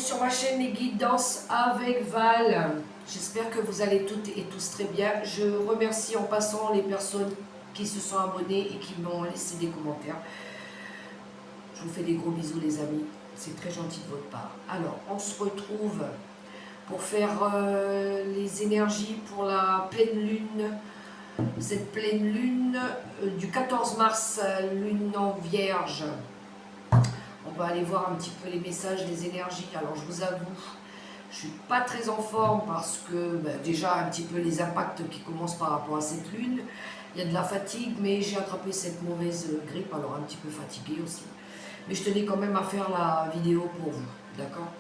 sur ma chaîne Les Guidances avec Val. J'espère que vous allez toutes et tous très bien. Je remercie en passant les personnes qui se sont abonnées et qui m'ont laissé des commentaires. Je vous fais des gros bisous les amis, c'est très gentil de votre part. Alors, on se retrouve pour faire les énergies pour la pleine lune. Cette pleine lune du 14 mars, lune en vierge. On va aller voir un petit peu les messages, les énergies. Alors je vous avoue, je suis pas très en forme parce que déjà un petit peu les impacts qui commencent par rapport à cette lune. Il y a de la fatigue, mais j'ai attrapé cette mauvaise grippe, alors un petit peu fatiguée aussi. Mais je tenais quand même à faire la vidéo pour vous, d'accord?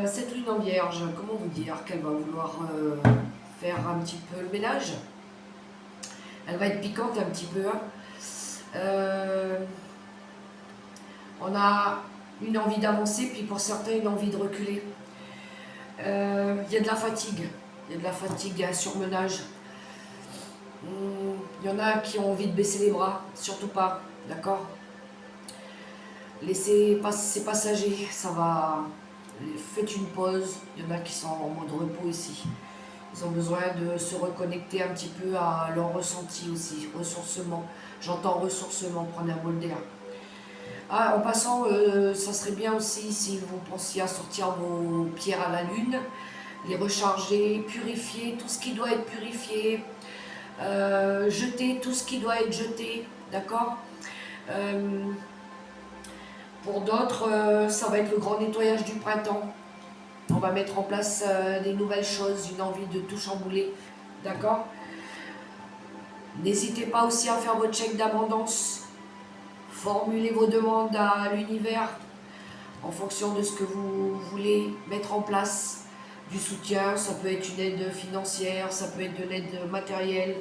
Cette lune en vierge, comment vous dire qu'elle va vouloir faire un petit peu le ménage? Elle va être piquante un petit peu. On a une envie d'avancer, puis pour certains, une envie de reculer. Il y a de la fatigue. Il y a de la fatigue, il y a un surmenage. Il y en a qui ont envie de baisser les bras, surtout pas, d'accord? Laissez passer, c'est passager, ça va. Faites une pause. Il y en a qui sont en mode repos ici. Ils ont besoin de se reconnecter un petit peu à leur ressenti aussi, ressourcement. J'entends ressourcement, prendre un bol d'air. Ah, en passant, ça serait bien aussi si vous pensiez à sortir vos pierres à la lune, les recharger, purifier tout ce qui doit être purifié, jeter tout ce qui doit être jeté, d'accord? Pour d'autres, ça va être le grand nettoyage du printemps. On va mettre en place des nouvelles choses, une envie de tout chambouler, d'accord? N'hésitez pas aussi à faire votre chèque d'abondance. Formulez vos demandes à l'univers en fonction de ce que vous voulez mettre en place. Du soutien, ça peut être une aide financière, ça peut être de l'aide matérielle.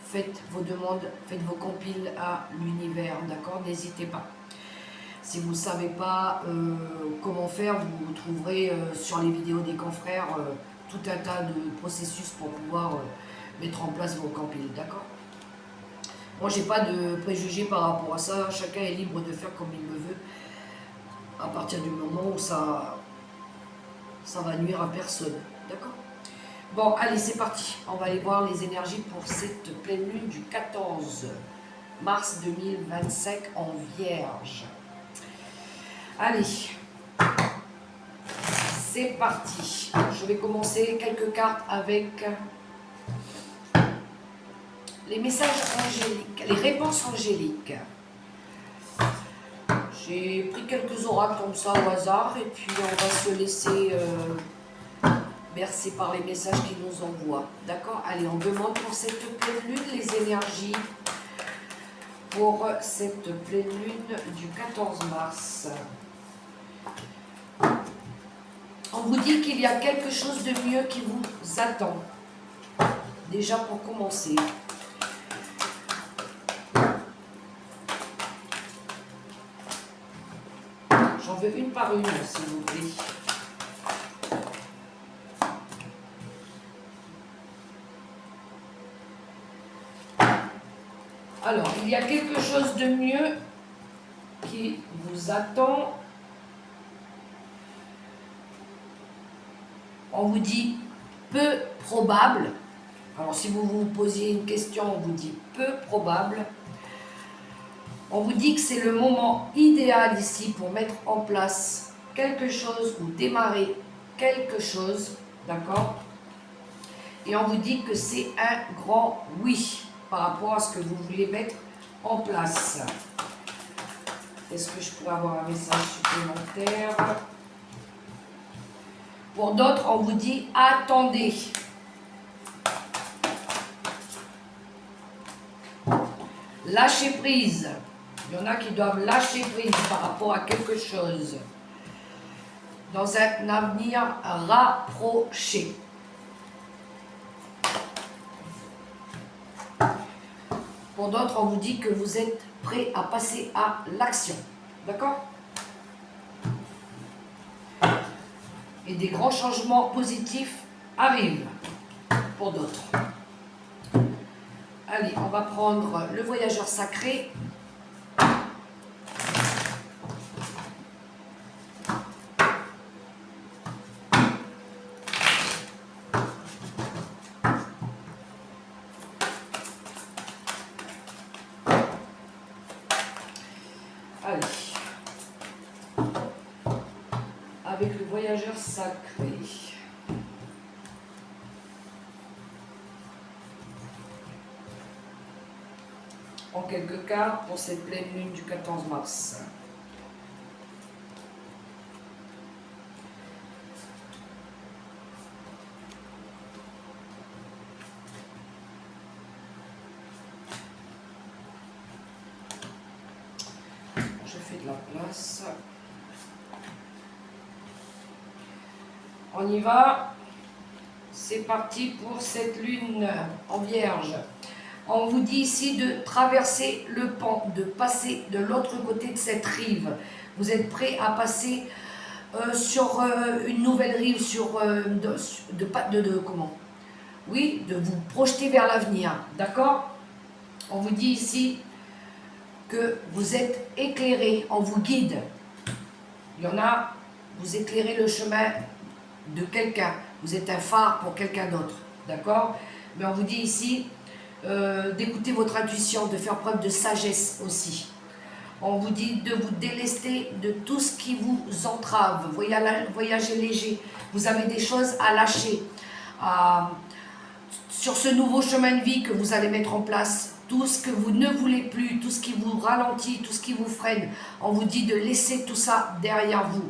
Faites vos demandes, faites vos compiles à l'univers, d'accord? N'hésitez pas. Si vous ne savez pas comment faire, vous trouverez sur les vidéos des confrères tout un tas de processus pour pouvoir mettre en place vos compiles, d'accord? Moi, j'ai pas de préjugés par rapport à ça. Chacun est libre de faire comme il le veut. À partir du moment où ça va nuire à personne. D'accord? Bon, allez, c'est parti. On va aller voir les énergies pour cette pleine lune du 14 mars 2025 en Vierge. Allez, c'est parti. Je vais commencer quelques cartes avec les messages angéliques, les réponses angéliques. J'ai pris quelques oracles comme ça au hasard et puis on va se laisser bercer par les messages qu'ils nous envoient. D'accord? Allez, on demande pour cette pleine lune les énergies pour cette pleine lune du 14 mars. On vous dit qu'il y a quelque chose de mieux qui vous attend. Déjà pour commencer. J'en veux une par une, s'il vous plaît. Alors, il y a quelque chose de mieux qui vous attend. On vous dit peu probable. Alors, si vous vous posiez une question, on vous dit peu probable. On vous dit que c'est le moment idéal ici pour mettre en place quelque chose ou démarrer quelque chose, d'accord? Et on vous dit que c'est un grand oui par rapport à ce que vous voulez mettre en place. Est-ce que je pourrais avoir un message supplémentaire? Pour d'autres, on vous dit attendez. Lâchez prise. Il y en a qui doivent lâcher prise par rapport à quelque chose dans un avenir rapproché. Pour d'autres, on vous dit que vous êtes prêt à passer à l'action. D'accord? Et des grands changements positifs arrivent pour d'autres. Allez, on va prendre le voyageur sacré. en quelques cartes pour cette pleine lune du 14 mars. Je fais de la place. On y va. C'est parti pour cette lune en Vierge. On vous dit ici de traverser le pont, de passer de l'autre côté de cette rive. Vous êtes prêt à passer sur une nouvelle rive, sur comment? Oui, de vous projeter vers l'avenir, d'accord? On vous dit ici que vous êtes éclairé, on vous guide. Il y en a, vous éclairez le chemin de quelqu'un, vous êtes un phare pour quelqu'un d'autre, d'accord? Mais on vous dit ici d'écouter votre intuition, de faire preuve de sagesse aussi. On vous dit de vous délester de tout ce qui vous entrave, voyager léger, vous avez des choses à lâcher. Sur ce nouveau chemin de vie que vous allez mettre en place, tout ce que vous ne voulez plus, tout ce qui vous ralentit, tout ce qui vous freine, on vous dit de laisser tout ça derrière vous,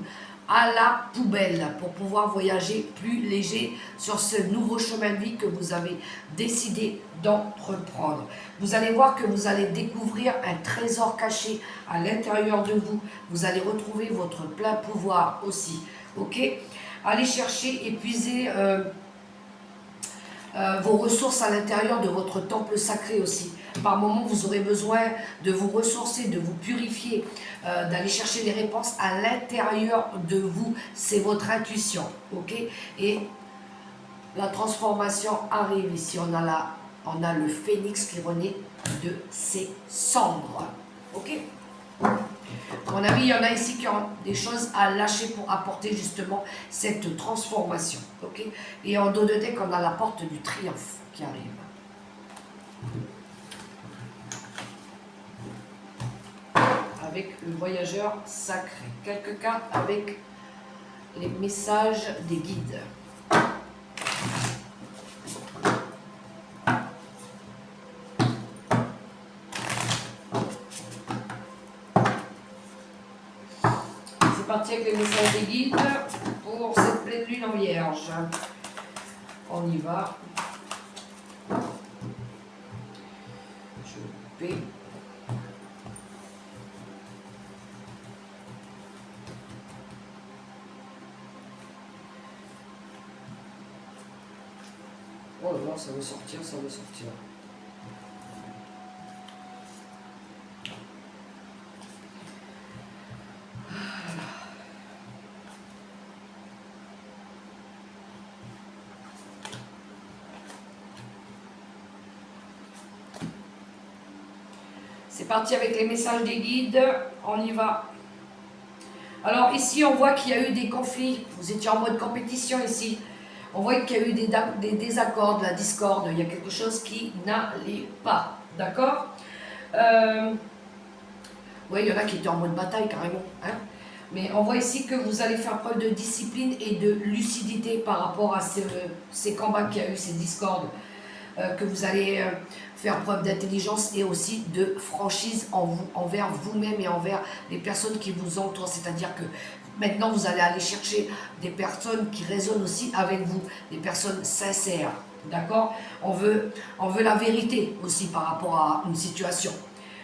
à la poubelle, pour pouvoir voyager plus léger sur ce nouveau chemin de vie que vous avez décidé d'entreprendre. Vous allez voir que vous allez découvrir un trésor caché à l'intérieur de vous. Vous allez retrouver votre plein pouvoir aussi. Ok? Allez chercher, épuiser vos ressources à l'intérieur de votre temple sacré aussi. Par moments, vous aurez besoin de vous ressourcer, de vous purifier, d'aller chercher des réponses à l'intérieur de vous. C'est votre intuition, ok? Et la transformation arrive ici. On a le phénix qui renaît de ses cendres, ok? Mon ami, il y en a ici qui ont des choses à lâcher pour apporter justement cette transformation. Ok? Et en dos de deck, on a la porte du triomphe qui arrive. Avec le voyageur sacré. Quelques cartes avec les messages des guides. Parti avec les messages des guides pour cette pleine lune en Vierge. On y va. Je vais. Oh là là, ça veut sortir, ça veut sortir. C'est parti avec les messages des guides, on y va. Alors ici on voit qu'il y a eu des conflits, vous étiez en mode compétition ici. On voit qu'il y a eu des désaccords, de la discorde, il y a quelque chose qui n'allait pas, d'accord? Oui, il y en a qui étaient en mode bataille carrément, hein? Mais on voit ici que vous allez faire preuve de discipline et de lucidité par rapport à ces combats qu'il y a eu, ces discordes. Que vous allez faire preuve d'intelligence et aussi de franchise envers vous-même et envers les personnes qui vous entourent. C'est-à-dire que maintenant, vous allez aller chercher des personnes qui résonnent aussi avec vous, des personnes sincères. D'accord? On veut la vérité aussi par rapport à une situation.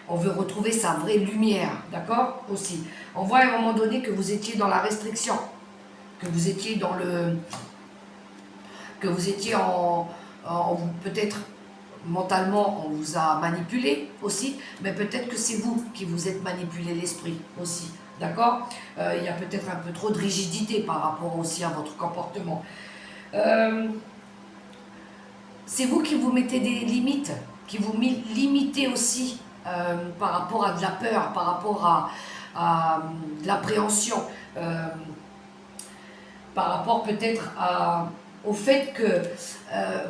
On veut retrouver sa vraie lumière. D'accord? Aussi. On voit à un moment donné que vous étiez dans la restriction, que vous étiez dans le... que vous étiez peut-être mentalement on vous a manipulé aussi, mais peut-être que c'est vous qui vous êtes manipulé l'esprit aussi, d'accord? Il y a peut-être un peu trop de rigidité par rapport aussi à votre comportement. C'est vous qui vous mettez des limites, qui vous limitez aussi par rapport à de la peur, par rapport à de l'appréhension, par rapport peut-être au fait que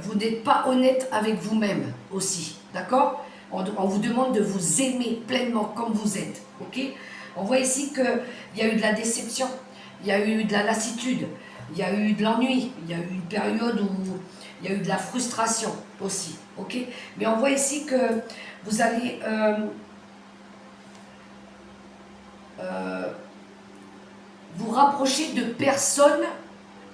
vous n'êtes pas honnête avec vous-même aussi, d'accord? On vous demande de vous aimer pleinement comme vous êtes, ok? On voit ici qu'il y a eu de la déception, il y a eu de la lassitude, il y a eu de l'ennui, il y a eu une période où il y a eu de la frustration aussi, ok? Mais on voit ici que vous allez vous rapprocher de personnes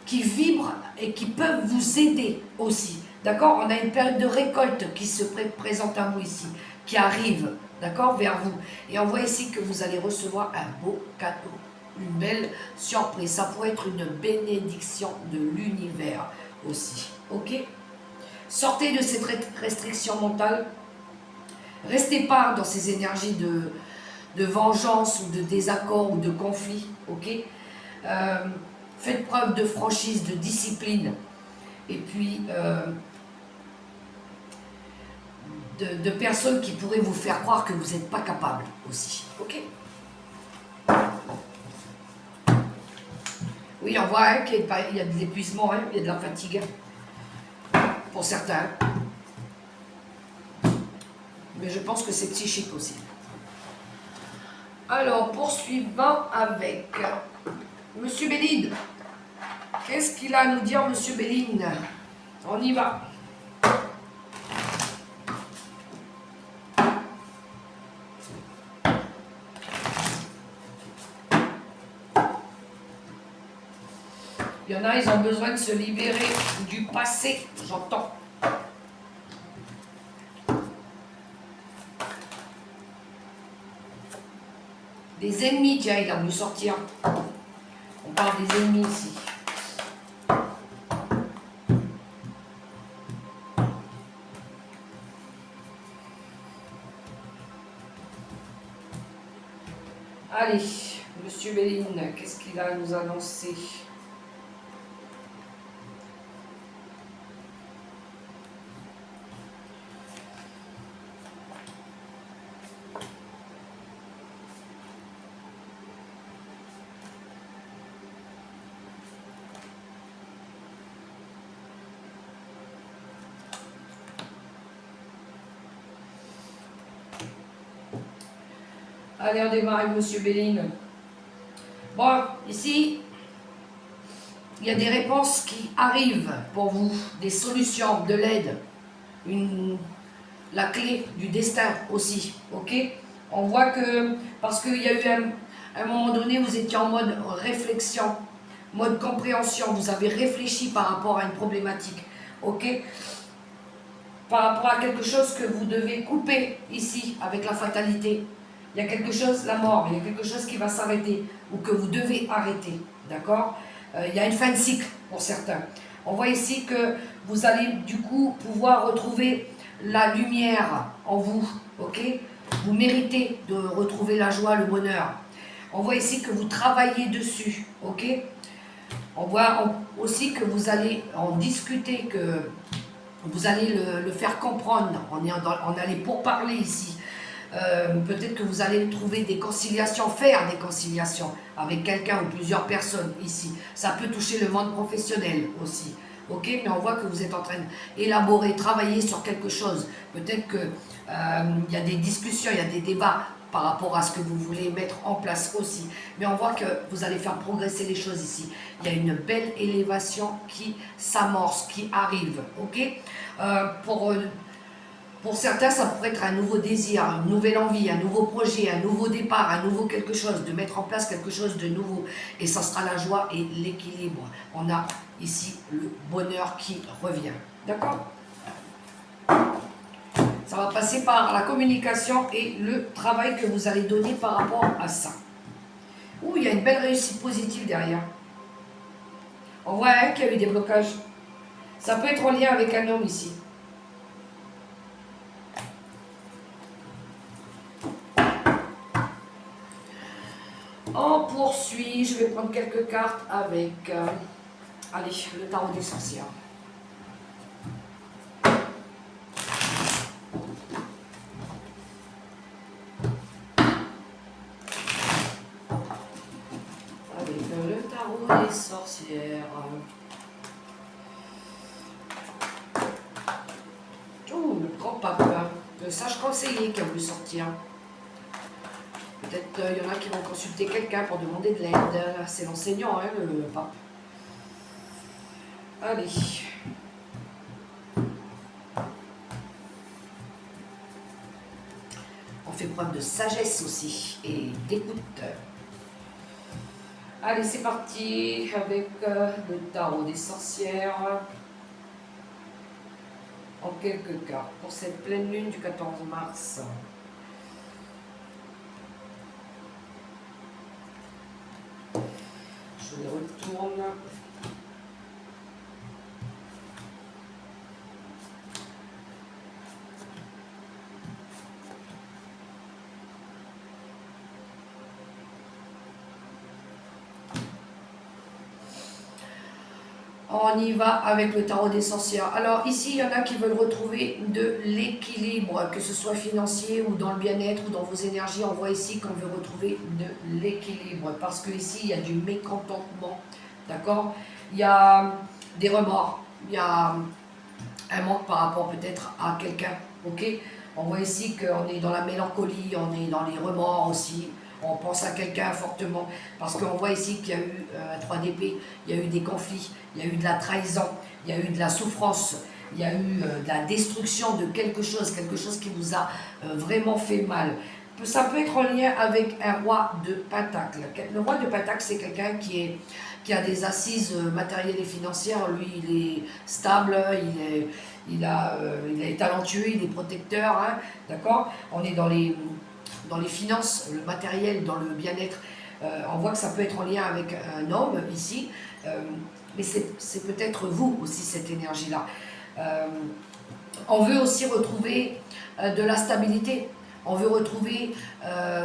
qui vibrent et qui peuvent vous aider aussi. D'accord? On a une période de récolte qui se présente à vous ici, qui arrive, d'accord, vers vous. Et on voit ici que vous allez recevoir un beau cadeau, une belle surprise. Ça pourrait être une bénédiction de l'univers aussi. Ok? Sortez de cette restriction mentale. Restez pas dans ces énergies de vengeance ou de désaccord ou de conflit. Ok? Faites preuve de franchise, de discipline. Et puis, de personnes qui pourraient vous faire croire que vous n'êtes pas capable aussi. Ok? Oui, on voit qu'il y a de l'épuisement, hein, il y a de la fatigue. Pour certains. Mais je pense que c'est psychique aussi. Alors, poursuivant avec Monsieur Béline. Qu'est-ce qu'il a à nous dire, Monsieur Béline? On y va. Il y en a, ils ont besoin de se libérer du passé, j'entends. Des ennemis, tiens, il a voulu sortir. On parle des ennemis ici. Allez, Monsieur Béline, qu'est-ce qu'il a à nous annoncer? Allez, on démarre avec Monsieur Béline. Bon, ici, il y a des réponses qui arrivent pour vous, des solutions, de l'aide, la clé du destin aussi, ok? On voit que, parce qu'il y a eu un moment donné, vous étiez en mode réflexion, mode compréhension, vous avez réfléchi par rapport à une problématique, ok? Par rapport à quelque chose que vous devez couper ici, avec la fatalité. Il y a quelque chose, la mort, il y a quelque chose qui va s'arrêter, ou que vous devez arrêter, d'accord? Il y a une fin de cycle pour certains. On voit ici que vous allez du coup pouvoir retrouver la lumière en vous, ok? Vous méritez de retrouver la joie, le bonheur. On voit ici que vous travaillez dessus, ok? On voit aussi que vous allez en discuter, que vous allez le faire comprendre. On est allé pour parler ici. Peut-être que vous allez trouver des conciliations, faire des conciliations avec quelqu'un ou plusieurs personnes ici. Ça peut toucher le monde professionnel aussi. Ok, mais on voit que vous êtes en train d'élaborer, travailler sur quelque chose. Peut-être que y a des discussions, il y a des débats par rapport à ce que vous voulez mettre en place aussi. Mais on voit que vous allez faire progresser les choses ici. Il y a une belle élévation qui s'amorce, qui arrive. Ok, pour certains, ça pourrait être un nouveau désir, une nouvelle envie, un nouveau projet, un nouveau départ, un nouveau quelque chose, de mettre en place quelque chose de nouveau. Et ça sera la joie et l'équilibre. On a ici le bonheur qui revient. D'accord? Ça va passer par la communication et le travail que vous allez donner par rapport à ça. Ouh, il y a une belle réussite positive derrière. On voit qu'il y a eu des blocages. Ça peut être en lien avec un homme ici. On poursuit, je vais prendre quelques cartes avec, allez, le tarot des sorcières. Avec le tarot des sorcières. Oh, le grand pape, le sage conseiller qui a voulu sortir. Peut-être il y en a qui vont consulter quelqu'un pour demander de l'aide. C'est l'enseignant, hein, le pape. Allez. fait preuve de sagesse aussi et d'écoute. Allez, c'est parti avec le tarot des sorcières. En quelques cartes pour cette pleine lune du 14 mars. Je les retourne. On y va avec le tarot des sorcières. Alors ici, il y en a qui veulent retrouver de l'équilibre, que ce soit financier ou dans le bien-être ou dans vos énergies. On voit ici qu'on veut retrouver de l'équilibre parce que ici, il y a du mécontentement, d'accord? Il y a des remords, il y a un manque par rapport peut-être à quelqu'un, ok? On voit ici qu'on est dans la mélancolie, on est dans les remords aussi. On pense à quelqu'un fortement, parce qu'on voit ici qu'il y a eu un 3 d'épée, il y a eu des conflits, il y a eu de la trahison, il y a eu de la souffrance, il y a eu de la destruction de quelque chose qui vous a vraiment fait mal. Ça peut être en lien avec un roi de Pentacle. Le roi de Pentacle, c'est quelqu'un qui a des assises matérielles et financières. Lui, il est stable, il est talentueux, il est protecteur, hein, d'accord? On est dans les finances, le matériel, dans le bien-être. On voit que ça peut être en lien avec un homme ici, mais c'est peut-être vous aussi, cette énergie-là. On veut aussi retrouver de la stabilité. On veut retrouver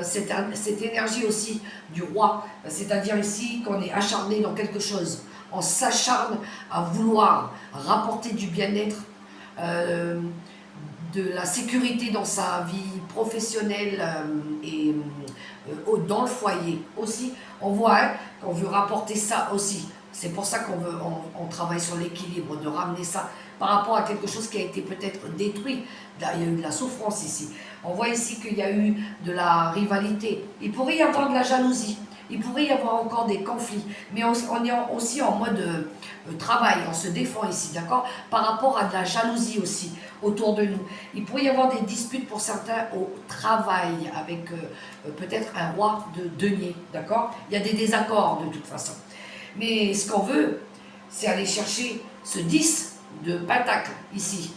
cette énergie aussi du roi, c'est-à-dire ici qu'on est acharné dans quelque chose. On s'acharne à vouloir rapporter du bien-être, de la sécurité dans sa vie professionnelle et dans le foyer aussi. On voit hein, qu'on veut rapporter ça aussi. C'est pour ça on travaille sur l'équilibre, de ramener ça par rapport à quelque chose qui a été peut-être détruit. Là, il y a eu de la souffrance ici. On voit ici qu'il y a eu de la rivalité. Il pourrait y avoir de la jalousie. Il pourrait y avoir encore des conflits. Mais on est aussi en mode travail. On se défend ici, d'accord? Par rapport à de la jalousie aussi autour de nous. Il pourrait y avoir des disputes pour certains au travail avec peut-être un roi de denier, d'accord? Il y a des désaccords de toute façon. Mais ce qu'on veut, c'est aller chercher ce 10 de Pentacle ici.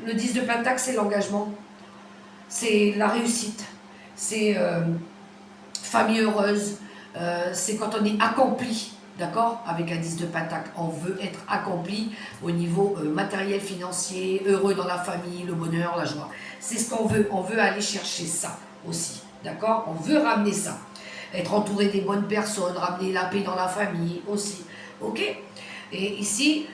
Le 10 de Pentacle, c'est l'engagement, c'est la réussite, c'est famille heureuse, c'est quand on est accompli, d'accord, avec un 10 de Pentacle. On veut être accompli au niveau matériel, financier, heureux dans la famille, le bonheur, la joie. C'est ce qu'on veut. On veut aller chercher ça aussi, d'accord? On veut ramener ça. Être entouré des bonnes personnes, ramener la paix dans la famille aussi, ok? Et ici,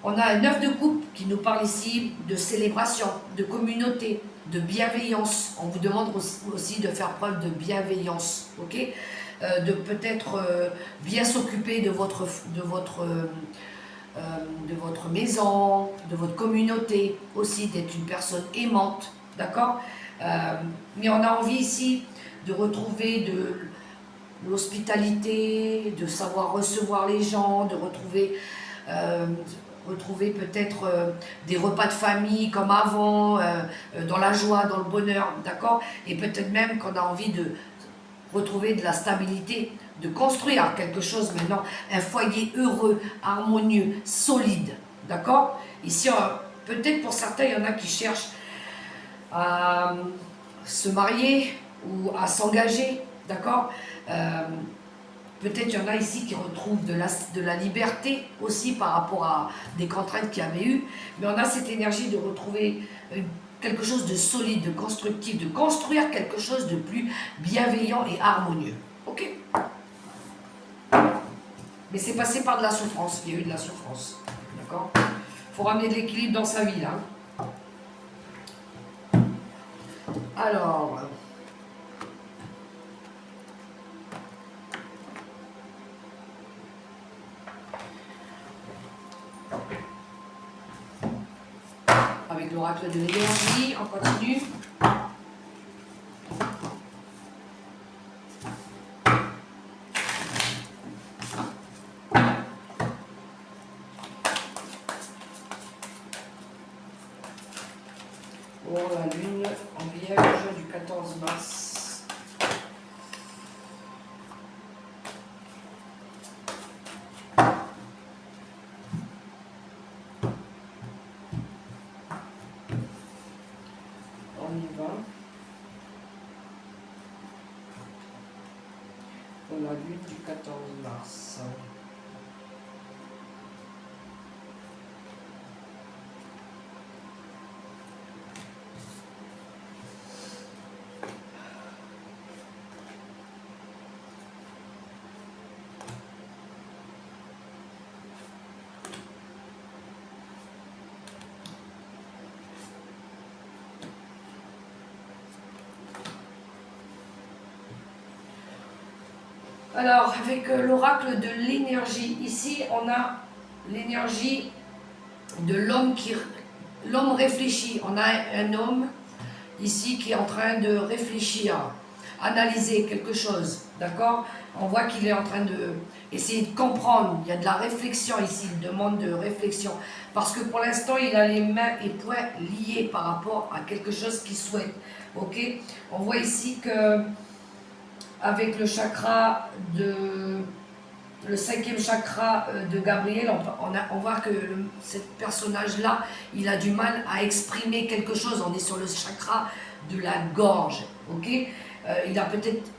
on a un 9 de coupe qui nous parle ici de célébration, de communauté, de bienveillance. On vous demande aussi de faire preuve de bienveillance, ok? De peut-être bien s'occuper de votre maison, de votre communauté, aussi d'être une personne aimante, d'accord? Mais on a envie ici de retrouver de l'hospitalité, de savoir recevoir les gens, de retrouver peut-être des repas de famille comme avant, dans la joie, dans le bonheur, d'accord? Et peut-être même qu'on a envie de retrouver de la stabilité, de construire quelque chose maintenant, un foyer heureux, harmonieux, solide, d'accord? Ici, peut-être pour certains, il y en a qui cherchent à se marier ou à s'engager, d'accord? Peut-être il y en a ici qui retrouvent de la liberté aussi par rapport à des contraintes qu'il y avait eu, mais on a cette énergie de retrouver quelque chose de solide, de constructif, de construire quelque chose de plus bienveillant et harmonieux. Ok? Mais c'est passé par de la souffrance, il y a eu de la souffrance. D'accord? Il faut ramener de l'équilibre dans sa vie là. Alors... avec l'oracle de l'énergie, on continue. pour la lune en Vierge du 14 mars. On y va. Pour la lune du 14 mars. Alors, avec l'oracle de l'énergie, ici, on a l'énergie de l'homme réfléchit. On a un homme ici qui est en train de réfléchir, analyser quelque chose, d'accord? On voit qu'il est en train de essayer de comprendre. Il y a de la réflexion ici, il demande de réflexion. Parce que pour l'instant, il a les mains et poings liés par rapport à quelque chose qu'il souhaite, ok? On voit ici que avec le chakra le 5e chakra de Gabriel, on voit que ce personnage-là, il a du mal à exprimer quelque chose. On est sur le chakra de la gorge, ok? Il a peut-être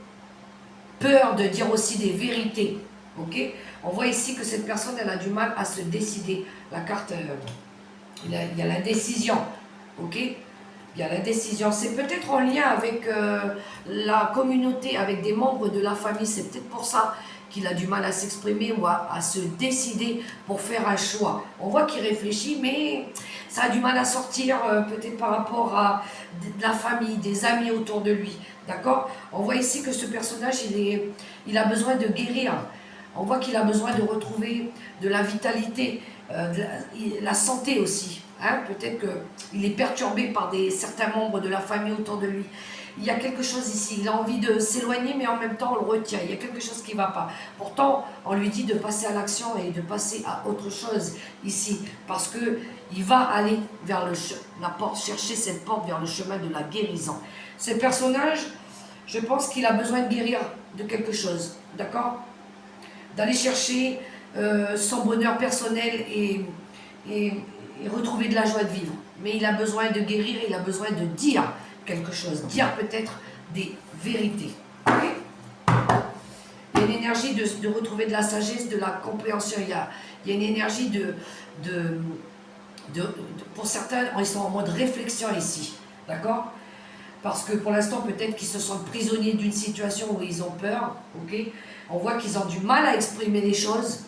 peur de dire aussi des vérités, ok? On voit ici que cette personne, elle a du mal à se décider. La carte, il y a l'indécision, ok? Il y a l'indécision. C'est peut-être en lien avec la communauté, avec des membres de la famille. C'est peut-être pour ça qu'il a du mal à s'exprimer ou à se décider pour faire un choix. On voit qu'il réfléchit, mais ça a du mal à sortir, peut-être par rapport à de la famille, des amis autour de lui. D'accord? On voit ici que ce personnage, il a besoin de guérir. On voit qu'il a besoin de retrouver de la vitalité, la santé aussi. Hein? Peut-être qu'il est perturbé par certains membres de la famille autour de lui. Il y a quelque chose ici, il a envie de s'éloigner, mais en même temps on le retient. Il y a quelque chose qui ne va pas. Pourtant, on lui dit de passer à l'action et de passer à autre chose ici, parce qu'il va aller vers la porte, chercher cette porte vers le chemin de la guérison. Ce personnage, je pense qu'il a besoin de guérir de quelque chose, d'accord? D'aller chercher son bonheur personnel et retrouver de la joie de vivre. Mais il a besoin de guérir, il a besoin de dire quelque chose, dire peut-être des vérités. Okay? Il y a une énergie de retrouver de la sagesse, de la compréhension. Il y a une énergie pour certains, ils sont en mode réflexion ici, d'accord? Parce que pour l'instant, peut-être qu'ils se sentent prisonniers d'une situation où ils ont peur, ok? On voit qu'ils ont du mal à exprimer les choses.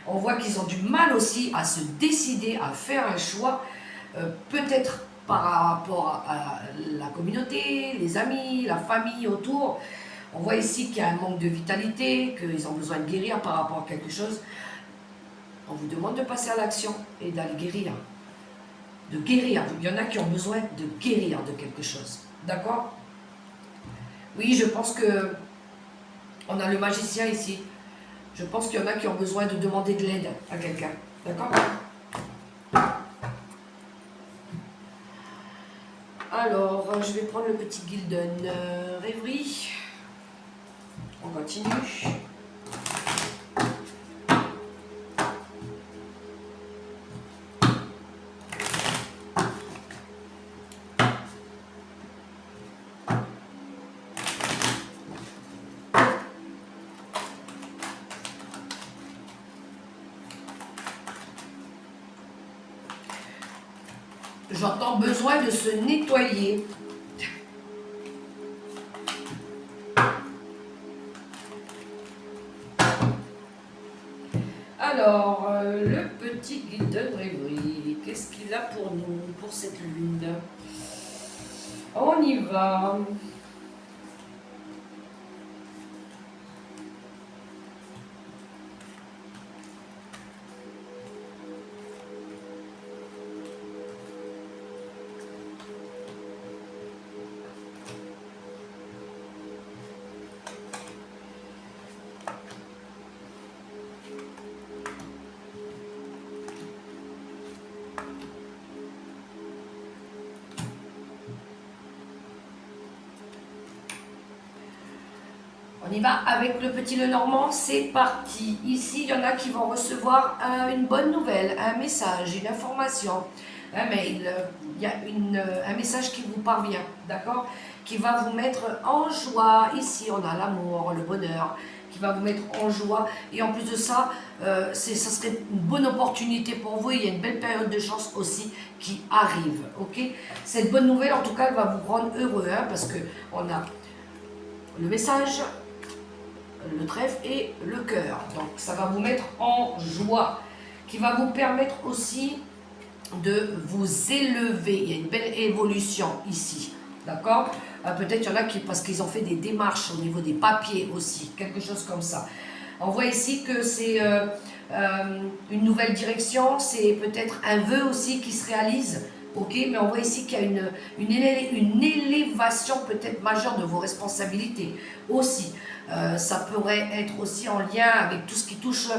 On voit qu'ils ont du mal aussi à se décider, à faire un choix, peut-être par rapport à la communauté, les amis, la famille autour. On voit ici qu'il y a un manque de vitalité, qu'ils ont besoin de guérir par rapport à quelque chose. On vous demande de passer à l'action et d'aller guérir. De guérir. Il y en a qui ont besoin de guérir de quelque chose. D'accord? Oui, je pense que on a le magicien ici. Je pense qu'il y en a qui ont besoin de demander de l'aide à quelqu'un. D'accord? Alors, je vais prendre le petit Gilden Rêverie. On continue. J'entends besoin de se nettoyer. Alors, le petit guide de Rêverie, qu'est-ce qu'il a pour nous, pour cette lune? On y va. On y va avec le petit Lenormand, c'est parti. Ici, il y en a qui vont recevoir une bonne nouvelle, un message, une information, un mail. Il y a un message qui vous parvient, d'accord? Qui va vous mettre en joie. Ici, on a l'amour, le bonheur, qui va vous mettre en joie. Et en plus de ça, ça serait une bonne opportunité pour vous. Il y a une belle période de chance aussi qui arrive, ok? Cette bonne nouvelle, en tout cas, elle va vous rendre heureux, hein, parce que on a le message, le trèfle et le cœur. Donc ça va vous mettre en joie, qui va vous permettre aussi de vous élever. Il y a une belle évolution ici, d'accord? Peut-être il y en a qui, parce qu'ils ont fait des démarches au niveau des papiers aussi, quelque chose comme ça. On voit ici que c'est une nouvelle direction, c'est peut-être un vœu aussi qui se réalise. Ok, mais on voit ici qu'il y a une élévation peut-être majeure de vos responsabilités aussi. Ça pourrait être aussi en lien avec tout ce qui touche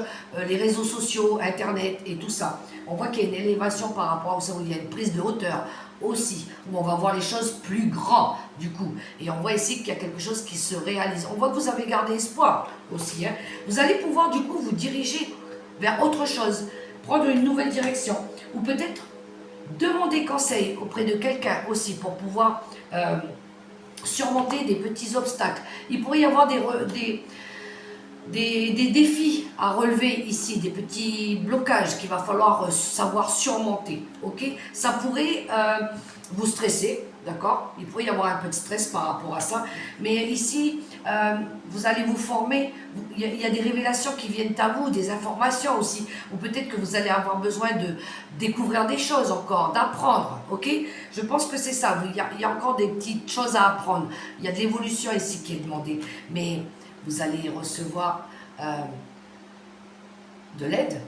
les réseaux sociaux, Internet et tout ça. On voit qu'il y a une élévation par rapport à ça, où il y a une prise de hauteur aussi, où on va voir les choses plus grands du coup. Et on voit ici qu'il y a quelque chose qui se réalise. On voit que vous avez gardé espoir aussi, hein. Vous allez pouvoir du coup vous diriger vers autre chose, prendre une nouvelle direction, ou peut-être demander conseil auprès de quelqu'un aussi pour pouvoir surmonter des petits obstacles. Il pourrait y avoir des défis à relever ici, des petits blocages qu'il va falloir savoir surmonter. Ok, ça pourrait vous stresser, d'accord? Il pourrait y avoir un peu de stress par rapport à ça, mais ici, vous allez vous former. Il y a des révélations qui viennent à vous, des informations aussi, ou peut-être que vous allez avoir besoin de découvrir des choses encore, d'apprendre, ok? Je pense que c'est ça. Il y a encore des petites choses à apprendre. Il y a de l'évolution ici qui est demandée, mais vous allez recevoir de l'aide,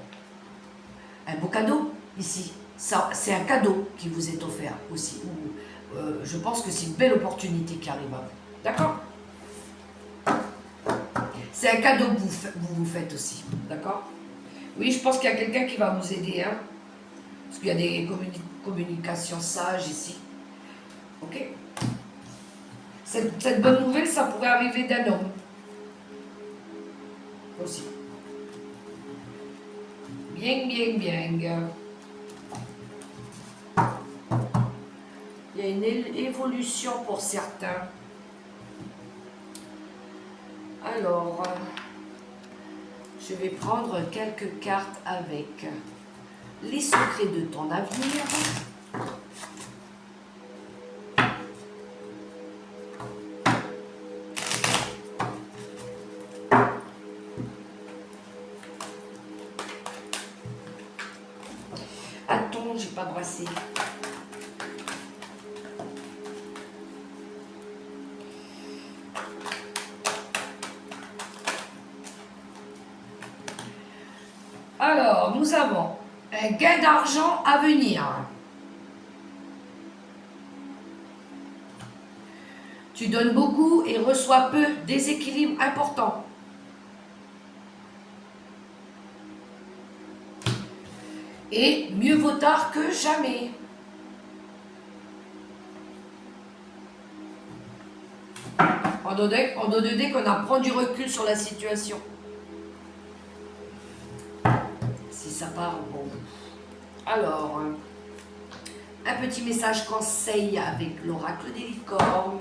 un beau cadeau ici. C'est un cadeau qui vous est offert aussi. Je pense que c'est une belle opportunité qui arrive à vous. D'accord? C'est un cadeau que vous faites aussi. D'accord? Oui, je pense qu'il y a quelqu'un qui va vous aider. Hein, parce qu'il y a des communications sages ici. Ok? Cette bonne nouvelle, ça pourrait arriver d'un homme. Aussi. Bien, bien, bien. Il y a une évolution pour certains. Alors, je vais prendre quelques cartes avec les secrets de ton avenir. Attends, j'ai pas brassé. Alors, nous avons un gain d'argent à venir. Tu donnes beaucoup et reçois peu, déséquilibre important. Et mieux vaut tard que jamais. On donne qu'on apprend du recul sur la situation. Si ça part bon. Alors, un petit message conseil avec l'oracle des licornes.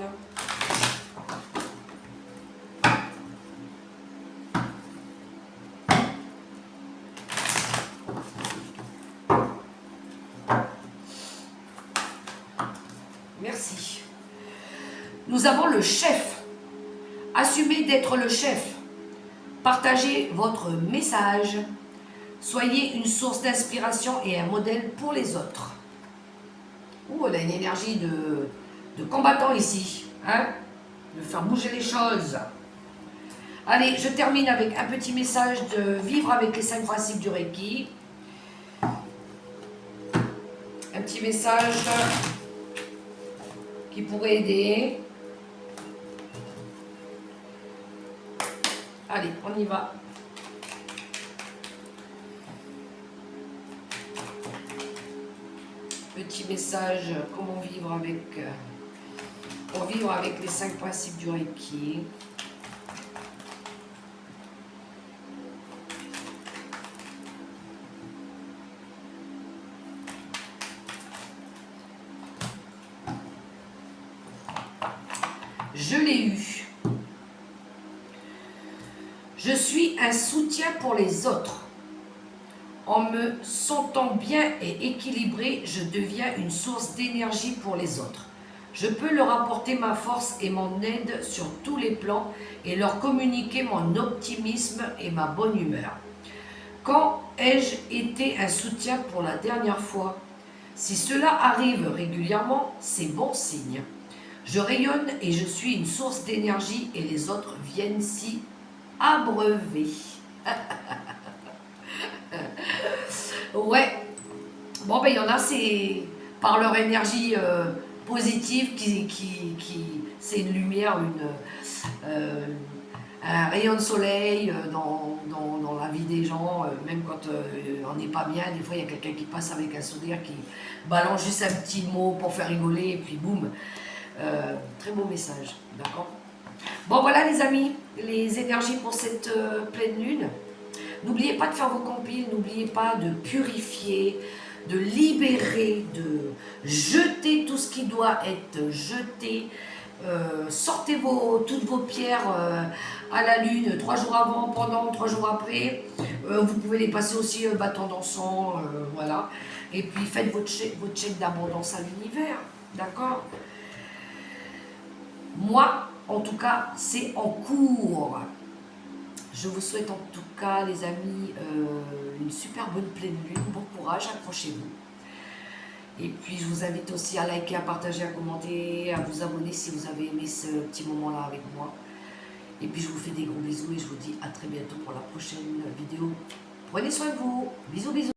Merci. Nous avons le chef. Assumez d'être le chef. Partagez votre message. Soyez une source d'inspiration et un modèle pour les autres. Ouh, elle a une énergie de combattant ici. Hein, de faire bouger les choses. Allez, je termine avec un petit message de vivre avec les 5 principes du Reiki. Un petit message qui pourrait aider. Allez, on y va. Petit message, comment vivre avec, pour vivre avec les 5 principes du Reiki. Je l'ai eu. Je suis un soutien pour les autres. En me sentant bien et équilibré, je deviens une source d'énergie pour les autres. Je peux leur apporter ma force et mon aide sur tous les plans et leur communiquer mon optimisme et ma bonne humeur. Quand ai-je été un soutien pour la dernière fois? Si cela arrive régulièrement, c'est bon signe. Je rayonne et je suis une source d'énergie et les autres viennent s'y abreuver. Ouais, bon ben il y en a, c'est par leur énergie positive c'est une lumière, un rayon de soleil dans la vie des gens, même quand on n'est pas bien, des fois il y a quelqu'un qui passe avec un sourire, qui balance juste un petit mot pour faire rigoler et puis boum, très beau message, d'accord? Bon voilà les amis, les énergies pour cette pleine lune. N'oubliez pas de faire vos compiles, n'oubliez pas de purifier, de libérer, de jeter tout ce qui doit être jeté. Sortez toutes vos pierres à la lune, 3 jours avant, pendant, 3 jours après. Vous pouvez les passer aussi bâton d'encens, voilà. Et puis faites votre chèque d'abondance à l'univers, d'accord? Moi, en tout cas, c'est en cours. Je vous souhaite en tout cas, les amis, une super bonne pleine lune. Bon courage, accrochez-vous. Et puis, je vous invite aussi à liker, à partager, à commenter, à vous abonner si vous avez aimé ce petit moment-là avec moi. Et puis, je vous fais des gros bisous et je vous dis à très bientôt pour la prochaine vidéo. Prenez soin de vous. Bisous, bisous.